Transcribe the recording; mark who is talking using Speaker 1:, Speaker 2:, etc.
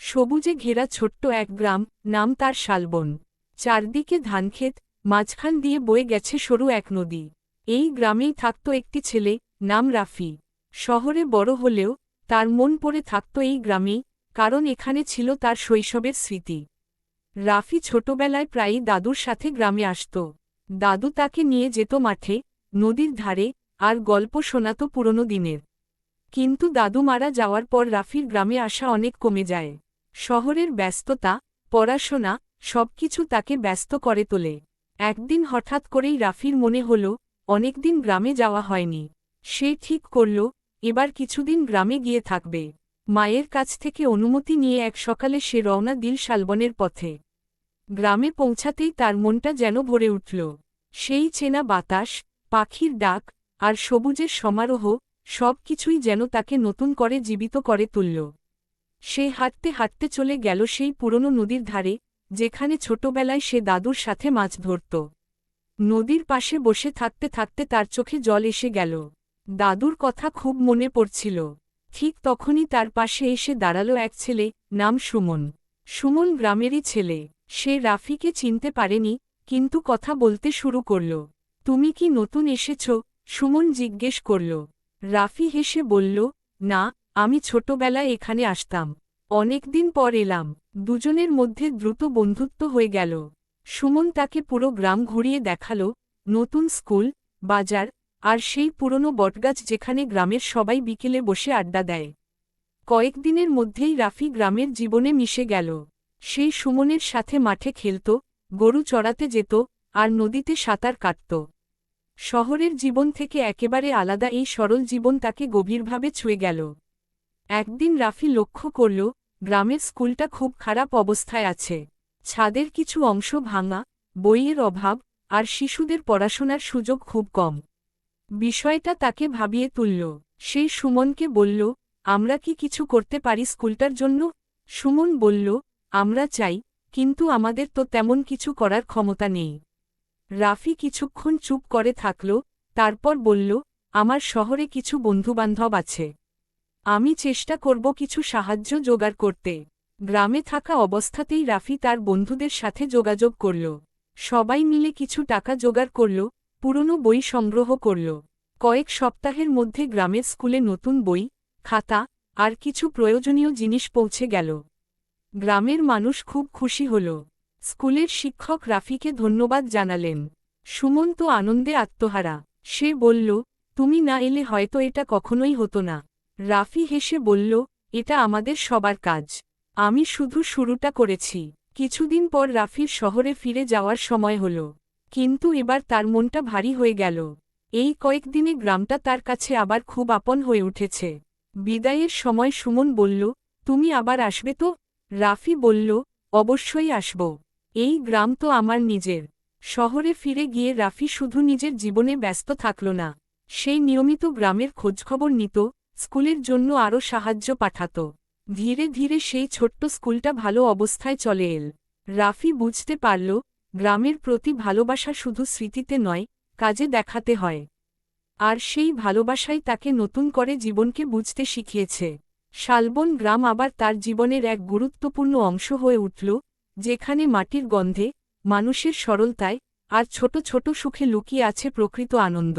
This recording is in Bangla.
Speaker 1: সবুজে ঘেরা ছোট্ট এক গ্রাম, নাম তার শালবন। চারদিকে ধানক্ষেত, মাঝখান দিয়ে বয়ে গেছে সরু এক নদী। এই গ্রামেই থাকত একটি ছেলে, নাম রাফি। শহরে বড় হলেও তার মন পড়ে থাকত এই গ্রামেই, কারণ এখানে ছিল তার শৈশবের স্মৃতি। রাফি ছোটবেলায় প্রায়ই দাদুর সাথে গ্রামে আসত। দাদু তাকে নিয়ে যেত মাঠে, নদীর ধারে, আর গল্প শোনাত পুরনো দিনের। কিন্তু দাদু মারা যাওয়ার পর রাফির গ্রামে আসা অনেক কমে যায়। শহরের ব্যস্ততা, পড়াশোনা, সবকিছু তাকে ব্যস্ত করে তোলে। একদিন হঠাৎ করেই রাফির মনে হল, অনেকদিন গ্রামে যাওয়া হয়নি। সে ঠিক করল, এবার কিছুদিন গ্রামে গিয়ে থাকবে। মায়ের কাছ থেকে অনুমতি নিয়ে এক সকালে সে রওনা দিল শালবনের পথে। গ্রামে পৌঁছাতেই তার মনটা যেন ভরে উঠল। সেই চেনা বাতাস, পাখির ডাক, আর সবুজের সমারোহ, সব কিছুই যেন তাকে নতুন করে জীবিত করে তুলল। সে হাঁটতে হাঁটতে চলে গেল সেই পুরনো নদীর ধারে, যেখানে ছোটবেলায় সে দাদুর সাথে মাছ ধরত। নদীর পাশে বসে থাকতে থাকতে তার চোখে জল এসে গেল। দাদুর কথা খুব মনে পড়ছিল। ঠিক তখনই তার পাশে এসে দাঁড়ালো এক ছেলে, নাম সুমন। সুমন গ্রামেরই ছেলে। সে রাফিকে চিনতে পারেনি, কিন্তু কথা বলতে শুরু করল। তুমি কি নতুন এসেছ? সুমন জিজ্ঞেস করল। রাফি হেসে বলল, না, আমি ছোটবেলায় এখানে আসতাম। অনেকদিন পর এলাম। দুজনের মধ্যে দ্রুত বন্ধুত্ব হয়ে গেল। সুমন তাকে পুরো গ্রাম ঘুরিয়ে দেখালো, নতুন স্কুল, বাজার, আর সেই পুরনো বটগাছ যেখানে গ্রামের সবাই বিকেলে বসে আড্ডা দেয়। কয়েকদিনের মধ্যেই রাফি গ্রামের জীবনে মিশে গেল। সেই সুমনের সাথে মাঠে খেলত, গরু চড়াতে যেত, আর নদীতে সাঁতার কাটত। শহরের জীবন থেকে একেবারে আলাদা এই সরল জীবন তাকে গভীরভাবে ছুঁয়ে গেল। একদিন রাফি লক্ষ্য করল, গ্রামের স্কুলটা খুব খারাপ অবস্থায় আছে। ছাদের কিছু অংশ ভাঙা, বইয়ের অভাব, আর শিশুদের পড়াশোনার সুযোগ খুব কম। বিষয়টা তাকে ভাবিয়ে তুলল। সেই সুমনকে বলল, আমরা কি কিছু করতে পারি স্কুলটার জন্য? সুমন বলল, আমরা চাই, কিন্তু আমাদের তো তেমন কিছু করার ক্ষমতা নেই। রাফি কিছুক্ষণ চুপ করে থাকল, তারপর বলল, আমার শহরে কিছু বন্ধুবান্ধব আছে। আমি চেষ্টা করব কিছু সাহায্য জোগাড় করতে। গ্রামে থাকা অবস্থাতেই রাফি তার বন্ধুদের সাথে যোগাযোগ করল। সবাই মিলে কিছু টাকা জোগাড় করল, পুরনো বই সংগ্রহ করল। কয়েক সপ্তাহের মধ্যে গ্রামের স্কুলে নতুন বই, খাতা, আর কিছু প্রয়োজনীয় জিনিস পৌঁছে গেল। গ্রামের মানুষ খুব খুশি হল। স্কুলের শিক্ষক রাফিকে ধন্যবাদ জানালেন। সুমন তো আনন্দে আত্মহারা। সে বলল, তুমি না এলে হয়তো এটা কখনোই হতো না। রাফি হেসে বলল, এটা আমাদের সবার কাজ। আমি শুধু শুরুটা করেছি। কিছুদিন পর রাফির শহরে ফিরে যাওয়ার সময় হল। কিন্তু এবার তার মনটা ভারী হয়ে গেল। এই কয়েকদিনে গ্রামটা তার কাছে আবার খুব আপন হয়ে উঠেছে। বিদায়ের সময় সুমন বলল, তুমি আবার আসবে তো? রাফি বলল, অবশ্যই আসব। এই গ্রাম তো আমার নিজের। শহরে ফিরে গিয়ে রাফি শুধু নিজের জীবনে ব্যস্ত থাকল না। সেই নিয়মিত গ্রামের খোঁজখবর নিত, স্কুলের জন্য আরও সাহায্য পাঠাত। ধীরে ধীরে সেই ছোট্ট স্কুলটা ভালো অবস্থায় চলে এল। রাফি বুঝতে পারল, গ্রামের প্রতি ভালোবাসা শুধু স্মৃতিতে নয়, কাজে দেখাতে হয়। আর সেই ভালোবাসাই তাকে নতুন করে জীবনকে বুঝতে শিখিয়েছে। শালবন গ্রাম আবার তার জীবনের এক গুরুত্বপূর্ণ অংশ হয়ে উঠল, যেখানে মাটির গন্ধে, মানুষের সরলতায়, আর ছোট ছোট সুখে লুকিয়ে আছে প্রকৃত আনন্দ।